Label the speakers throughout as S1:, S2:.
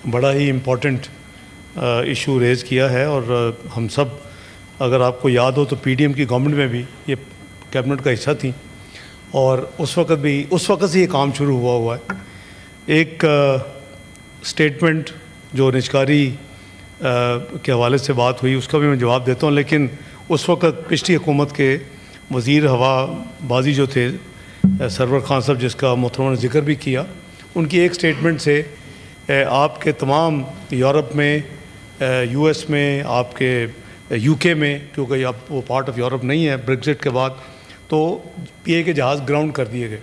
S1: बड़ा ही important issue rays किया है और हम सब, अगर आपको याद हो तो पीडीएम की गवर्नमेंट में भी ये कैबिनेट का हिस्सा थी और उस वक्त से ये काम शुरू हुआ है। एक स्टेटमेंट जो निजकारी के हवाले से बात हुई उसका भी मैं जवाब देता हूँ, लेकिन उस वक्त पिछली हुकूमत के वज़ीर हवाबाजी जो थे सरवर खान साहब, जिसका मोहतरमा ने जिक्र भी किया, उनकी एक स्टेटमेंट से आपके तमाम यूरोप में, यूएस में, आपके यूके में, क्योंकि अब वो पार्ट ऑफ यूरोप नहीं है ब्रेक्जिट के बाद, तो पीए के जहाज़ ग्राउंड कर दिए गए।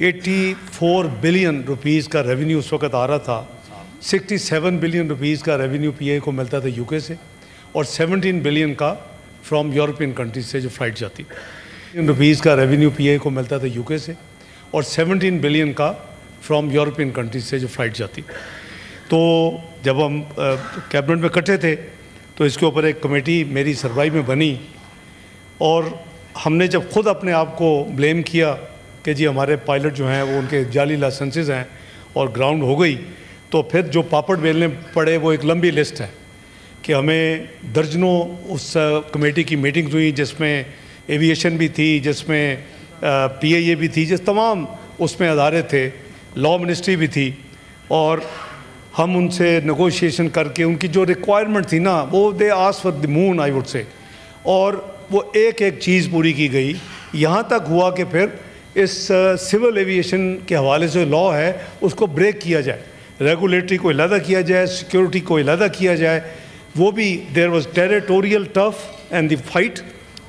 S1: 84 बिलियन रुपीज़ का रेवेन्यू उस वक्त आ रहा था। 67 बिलियन रुपीज़ का रेवेन्यू पीए को मिलता था यूके से और 17 बिलियन का फ्रॉम यूरोपियन कंट्रीज से जो फ़्लाइट जाती। रुपीज़ का रेवेन्यू पीए को मिलता था यूके से और 17 बिलियन का फ्रॉम यूरोपियन कंट्रीज से जो फ़्लाइट जाती। तो जब हम कैबिनेट में इकट्ठे थे तो इसके ऊपर एक कमेटी मेरी सरबराही में बनी और हमने जब खुद अपने आप को ब्लेम किया कि जी हमारे पायलट जो हैं वो उनके जाली लाइसेंसेस हैं और ग्राउंड हो गई, तो फिर जो पापड़ बेलने पड़े वो एक लंबी लिस्ट है कि हमें दर्जनों उस कमेटी की मीटिंग्स हुई, जिसमें एविएशन भी थी, जिसमें पीएए भी थी, जिस तमाम उसमें अदारे थे, लॉ मिनिस्ट्री भी थी, और हम उनसे नेगोशिएशन करके उनकी जो रिक्वायरमेंट थी ना, वो they ask for the moon I would say, और वो एक एक चीज़ पूरी की गई। यहाँ तक हुआ कि फिर इस सिविल एविएशन के हवाले से लॉ है उसको ब्रेक किया जाए, रेगुलेटरी को अलहदा किया जाए, सिक्योरिटी को अलहदा किया जाए। वो भी there was territorial tough and the fight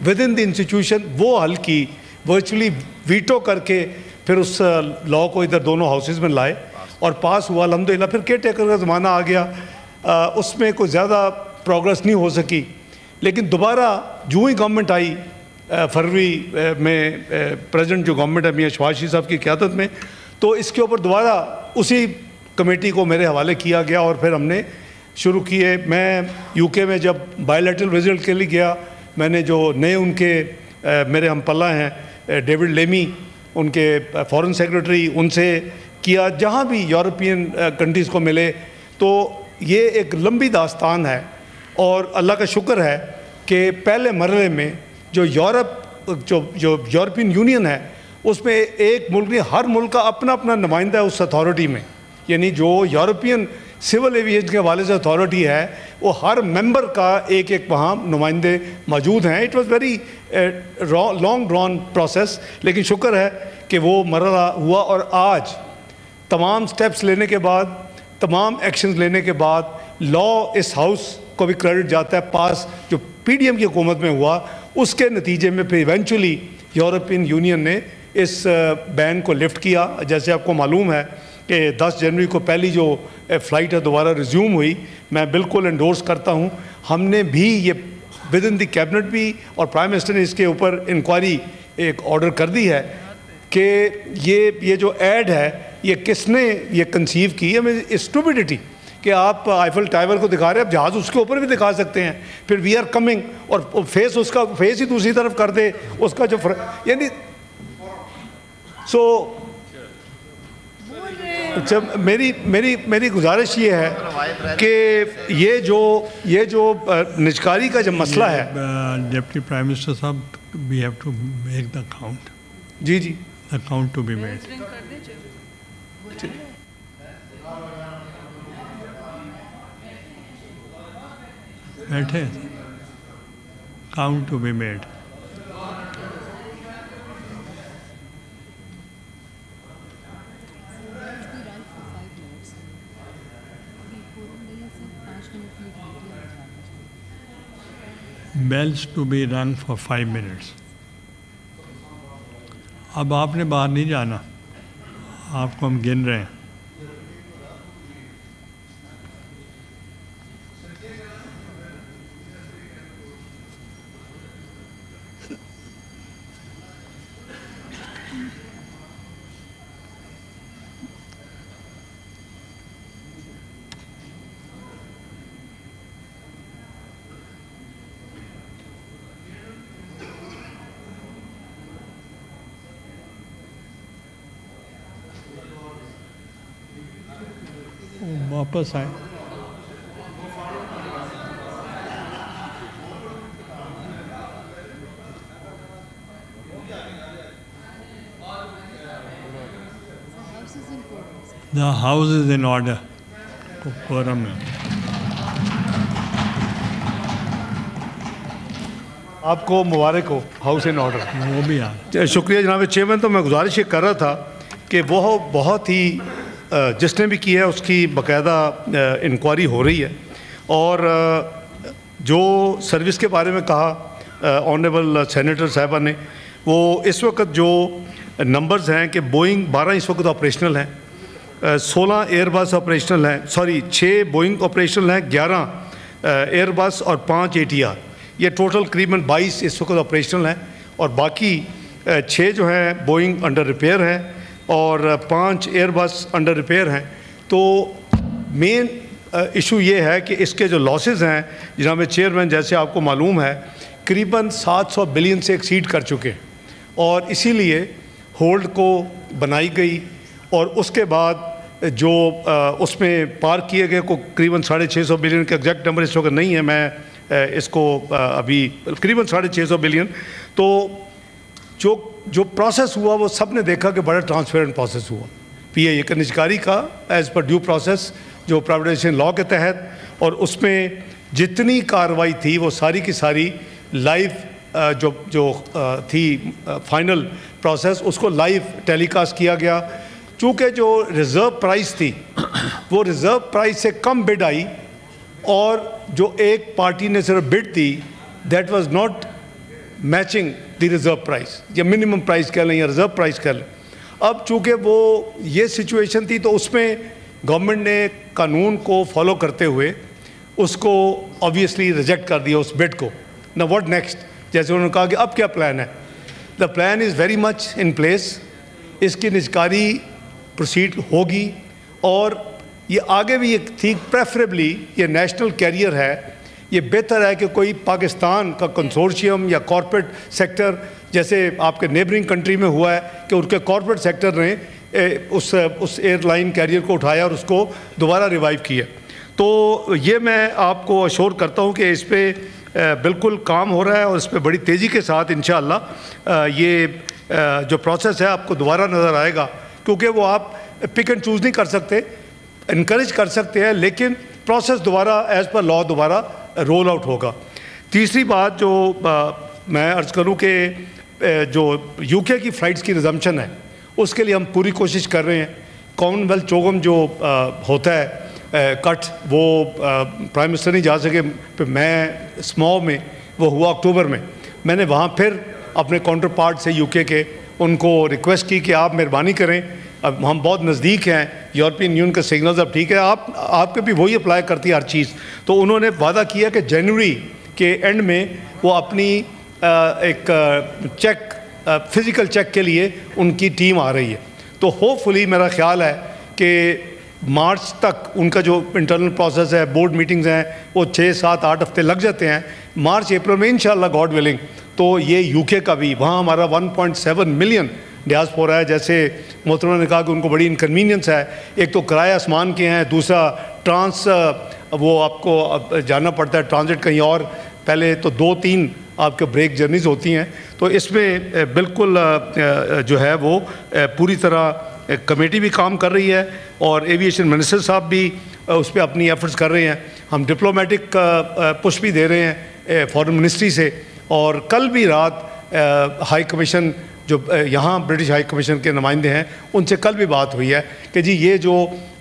S1: within the institution, वो हल की, वर्चुअली वीटो करके फिर उस लॉ को इधर दोनों हाउसेज में लाए और पास हुआ अल्हम्दुलिल्लाह। फिर केयर टेकर का ज़माना आ गया, उसमें कोई ज़्यादा प्रोग्रेस नहीं हो सकी, लेकिन दोबारा जो ही गवर्नमेंट आई फरवरी में, प्रेजेंट जो गवर्नमेंट है मियां शहबाज शरीफ साहब की क़यादत में, तो इसके ऊपर दोबारा उसी कमेटी को मेरे हवाले किया गया और फिर हमने शुरू किए। मैं यूके में जब बायलैटरल विजिट के लिए गया, मैंने जो नए उनके मेरे हम पल्ला हैं डेविड लेमी, उनके फॉरेन सेक्रेटरी, उनसे किया, जहाँ भी यूरोपियन कंट्रीज़ को मिले। तो ये एक लंबी दास्तान है और अल्लाह का शुक्र है कि पहले मरहले में जो यूरोपियन यूनियन है उसमें एक मुल्क नहीं, हर मुल्क का अपना अपना नुमाइंदा है उस अथॉरिटी में, यानी जो यूरोपियन सिविल एविएशन के हवाले से अथॉरिटी है वो हर मेंबर का एक एक वहाँ नुमाइंदे मौजूद हैं। It was very long drawn process, लेकिन शुक्र है कि वो मरहला हुआ और आज तमाम स्टेप्स लेने के बाद, तमाम एक्शंस लेने के बाद लॉ इस हाउस को भी क्रेडिट जाता है पास, जो पीडीएम की हुकूमत में हुआ उसके नतीजे में फिर इवेंचुअली यूरोपियन यूनियन ने इस बैन को लिफ्ट किया। जैसे आपको मालूम है कि 10 जनवरी को पहली जो फ़्लाइट है दोबारा रिज्यूम हुई, मैं बिल्कुल एंडोर्स करता हूँ। हमने भी ये विद इन द कैबिनेट भी, और प्राइम मिनिस्टर ने इसके ऊपर इंक्वायरी एक ऑर्डर कर दी है कि ये जो ऐड है ये किसने ये कंसीव की है। मैं स्टूपिडिटी कि आप आईफल टावर को दिखा रहे हैं, आप जहाज़ उसके ऊपर भी दिखा सकते हैं, फिर वी आर कमिंग और फेस उसका फेस ही दूसरी तरफ कर दे उसका जो यानी सो अच्छा, मेरी गुजारिश ये है कि ये जो निजकारी का जो मसला है,
S2: डिप्टी प्राइम मिनिस्टर साहब, we have to make the count.
S1: जी जी,
S2: the count to be made. बैठे, count to be made. Bells to be run for 5 minutes. अब आपने बाहर नहीं जाना, आपको हम गिन रहे हैं। वापस आए। The house is in order. Quorum है।
S1: आपको मुबारक हो, हाउस इन ऑर्डर।
S2: वो भी आ
S1: शुक्रिया जनाब चेयरमैन। तो मैं गुजारिश ये कर रहा था कि वो बहुत ही जिसने भी किया है उसकी बाकायदा इंक्वायरी हो रही है। और जो सर्विस के बारे में कहा ऑनरेबल सेनेटर साहिबा ने, वो इस वक्त जो नंबर्स हैं कि बोइंग 12 इस वक्त ऑपरेशनल हैं, 16 एयरबस ऑपरेशनल हैं, सॉरी 6 बोइंग ऑपरेशनल हैं, 11 एयरबस और 5 ATR, ये टोटल करीबन 22 इस वक्त ऑपरेशनल हैं। और बाकी 6 जो हैं बोइंग अंडर रिपेयर है और 5 एयरबस अंडर रिपेयर हैं। तो मेन इशू ये है कि इसके जो लॉसेस हैं जनाब चेयरमैन, जैसे आपको मालूम है, करीबन 700 बिलियन से एक्सीड कर चुके हैं और इसीलिए होल्ड को बनाई गई। और उसके बाद जो उसमें पार किए गए को करीबन 650 बिलियन का एग्जैक्ट नंबर इस वक्त नहीं है, मैं इसको अभी करीबन 650 बिलियन। तो जो प्रोसेस हुआ वो सब ने देखा कि बड़ा ट्रांसपेरेंट प्रोसेस हुआ PIA का निजकारी का एज़ पर ड्यू प्रोसेस जो प्राइवेटाइजेशन लॉ के तहत, और उसमें जितनी कार्रवाई थी वो सारी की सारी लाइव जो थी फाइनल प्रोसेस उसको लाइव टेलीकास्ट किया गया। चूँकि जो रिज़र्व प्राइस थी वो रिज़र्व प्राइस से कम बिड आई और जो एक पार्टी ने सिर्फ bid the that was not matching the reserve price, या मिनिमम प्राइस कह लें या रिज़र्व प्राइस कह लें। अब चूँकि वो ये सिचुएशन थी तो उसमें गवर्नमेंट ने कानून को फॉलो करते हुए उसको ऑब्वियसली रिजेक्ट कर दिया उस बिड को। ना व्हाट नेक्स्ट, जैसे उन्होंने कहा कि अब क्या प्लान है। The plan is very much in place, इसकी निजकारी प्रोसीड होगी और ये आगे भी एक थी प्रेफरेबली ये नेशनल कैरियर है। ये बेहतर है कि कोई पाकिस्तान का कंसोर्शियम या कॉरपोरेट सेक्टर, जैसे आपके नेबरिंग कंट्री में हुआ है कि उनके कॉरपोरेट सेक्टर ने उस एयरलाइन कैरियर को उठाया और उसको दोबारा रिवाइव किया। तो ये मैं आपको अश्योर करता हूँ कि इस पर बिल्कुल काम हो रहा है और इस पर बड़ी तेज़ी के साथ इंशाअल्लाह ये जो प्रोसेस है आपको दोबारा नज़र आएगा, क्योंकि वो आप पिक एंड चूज़ नहीं कर सकते, इनकरेज कर सकते हैं, लेकिन प्रोसेस दोबारा एज़ पर लॉ दोबारा रोल आउट होगा। तीसरी बात जो मैं अर्ज़ करूं कि जो UK की फ़्लाइट्स की रिजम्पशन है उसके लिए हम पूरी कोशिश कर रहे हैं। कॉमनवेल्थ चोगम जो होता है कट, वो प्राइम मिनिस्टर नहीं जा सके, मैं स्मॉ में वो हुआ अक्टूबर में, मैंने वहाँ फिर अपने काउंटर पार्ट से UK के उनको रिक्वेस्ट की कि आप मेहरबानी करें, अब हम बहुत नज़दीक हैं यूरोपियन यूनियन के सिग्नल्स, अब ठीक है आपके भी वही अप्लाई करती है हर चीज़। तो उन्होंने वादा किया कि जनवरी के एंड में वो अपनी एक चेक फ़िज़िकल चेक के लिए उनकी टीम आ रही है। तो होपफुली मेरा ख़्याल है कि मार्च तक उनका जो इंटरनल प्रोसेस है, बोर्ड मीटिंग्स हैं, वो 6, 7, 8 हफ्ते लग जाते हैं। मार्च अप्रैल में इंशाअल्लाह गॉड विलिंग तो ये UK का भी, वहाँ हमारा 1.7 मिलियन डियास्पोरा है। जैसे मोहतरमा ने कहा कि उनको बड़ी इनकन्वीनियंस है, एक तो किराए आसमान के हैं, दूसरा ट्रांस वो आपको जाना पड़ता है ट्रांजिट कहीं और, पहले तो 2-3 आपके ब्रेक जर्नीज़ होती हैं। तो इसमें बिल्कुल जो है वो पूरी तरह कमेटी भी काम कर रही है और एविएशन मिनिस्टर साहब भी उस पर अपनी एफर्ट्स कर रहे हैं। हम डिप्लोमेटिक पुश भी दे रहे हैं फॉरेन मिनिस्ट्री से, और कल भी रात हाई कमीशन जो यहाँ ब्रिटिश हाई कमीशन के नुमाइंदे हैं उनसे कल भी बात हुई है कि जी ये जो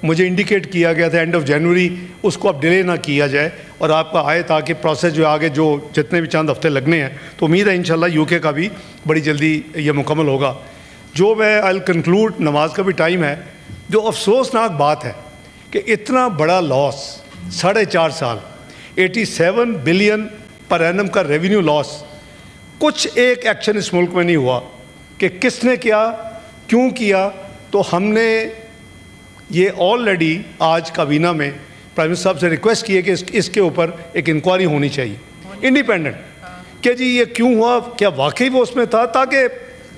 S1: मुझे इंडिकेट किया गया था एंड ऑफ जनवरी, उसको अब डिले ना किया जाए और आपका आए, ताकि प्रोसेस जो आगे जो जितने भी चंद हफ्ते लगने हैं, तो उम्मीद है इंशाल्लाह UK का भी बड़ी जल्दी ये मुकम्मल होगा। जो मैं आई कंक्लूड, नमाज का भी टाइम है, जो अफसोसनाक बात है कि इतना बड़ा लॉस 4.5 साल 87 बिलियन पर एनम का रेवेन्यू लॉस, कुछ एक एक्शन इस मुल्क में नहीं हुआ कि किसने किया, क्यों किया। तो हमने ये ऑलरेडी आज काबीना में प्राइम मिनिस्टर साहब से रिक्वेस्ट की है कि इसके ऊपर एक इंक्वायरी होनी चाहिए इंडिपेंडेंट, कि जी ये क्यों हुआ, क्या वाकई वो उसमें था, ताकि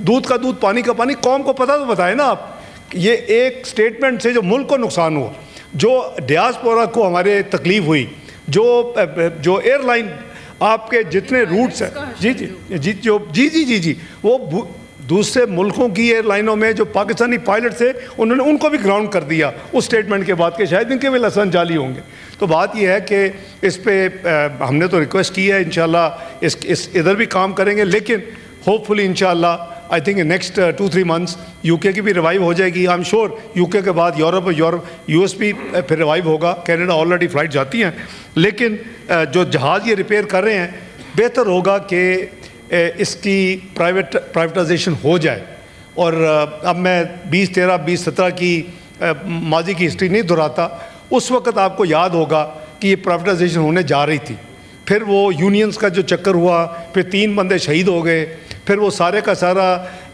S1: दूध का दूध पानी का पानी, कौम को पता तो बताए ना आप। ये एक स्टेटमेंट से जो मुल्क को नुकसान हुआ, जो डियास्पोरा को हमारे तकलीफ़ हुई, जो एयरलाइन आपके जितने रूट्स हैं, जी, वो दूसरे मुल्कों की एयरलाइनों में जो पाकिस्तानी पायलट थे उन्होंने उनको भी ग्राउंड कर दिया उस स्टेटमेंट के बाद, के शायद इनके भी लाइसेंस जाली होंगे। तो बात यह है कि इस पे हमने तो रिक्वेस्ट की है, इंशाल्लाह इस इधर भी काम करेंगे, लेकिन होपफुली इंशाल्लाह I think next 2-3 months UK की भी रिवाइव हो जाएगी। आई एम श्योर यूके के बाद यूरोप यूएस भी फिर रिवाइव होगा। कनाडा ऑलरेडी फ़्लाइट जाती हैं, लेकिन जो जहाज़ ये रिपेयर कर रहे हैं बेहतर होगा कि इसकी प्राइवेटाइजेशन हो जाए। और अब मैं 2013, 2017 की माजी की हिस्ट्री नहीं दोहराता। उस वक़्त आपको याद होगा कि ये प्राइवेटाइजेशन होने जा रही थी, फिर वो यूनियंस का जो चक्कर हुआ, फिर 3 बंदे शहीद हो गए, फिर वो सारे का सारा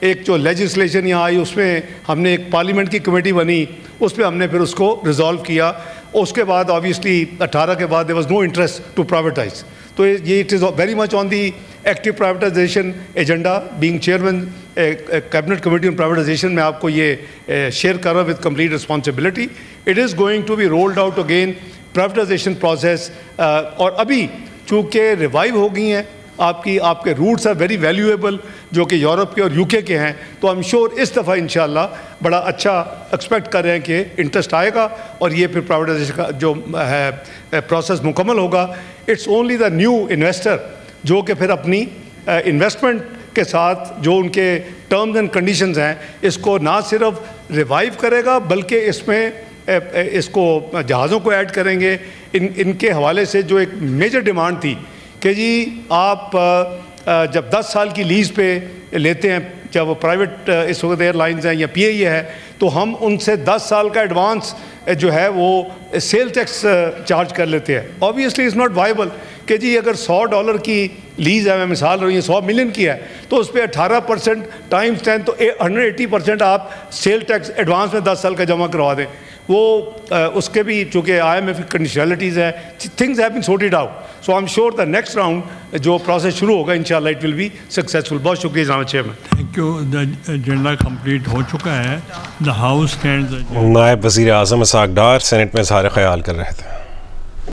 S1: एक जो लेजिस्लेशन यहाँ आई उसमें हमने एक पार्लियामेंट की कमेटी बनी, उस पर हमने फिर उसको रिजॉल्व किया। उसके बाद ऑब्वियसली 18 के बाद there was no interest to privatise. तो ये it is very much on the active privatisation agenda. Being chairman cabinet committee on privatisation में आपको ये शेयर कर रहा हूँ with complete responsibility. It is going to be rolled out again privatisation process. और अभी चूँकि रिवाइव हो गई हैं, आपके रूट्स आर वेरी वैल्यूएबल जो कि यूरोप के और यूके के हैं, तो आई एम श्योर इस दफ़ा इंशाल्लाह बड़ा अच्छा एक्सपेक्ट कर रहे हैं कि इंटरेस्ट आएगा और ये फिर प्राइवेटाइजेशन का जो है प्रोसेस मुकम्मल होगा। It's only the new investor जो कि फिर अपनी इन्वेस्टमेंट के साथ जो उनके टर्म्स एंड कंडीशंस हैं इसको ना सिर्फ रिवाइव करेगा बल्कि इसमें इसको जहाज़ों को ऐड करेंगे। इनके हवाले से जो एक मेजर डिमांड थी कि जी आप जब 10 साल की लीज़ पे लेते हैं, जब वो प्राइवेट इस वक्त एयरलाइंस हैं या पीएए है, तो हम उनसे 10 साल का एडवांस जो है वो सेल टैक्स चार्ज कर लेते हैं। ऑब्वियसली इज़ नॉट वाइबल कि जी अगर $100 की लीज़ है, मैं मिसाल रही हूँ, 100 मिलियन की है, तो उस पर 18% टाइम्स 10 तो 180% आप सेल टैक्स एडवांस में 10 साल का जमा करवा दें। वो उसके भी चूँकि IMF की कंडीशनलिटीज़ है, things have been sorted out. So I am sure the next round जो प्रोसेस शुरू होगा इंशाल्लाह इट विल बी सक्सेसफुल। बहुत शुक्रिया जनाब chairman.
S2: Thank you. The agenda complete हो चुका है। The house stands.
S3: नायब वज़ीर आज़म इसहाक़ डार सेनेट में इज़हार ख़याल कर रहे थे।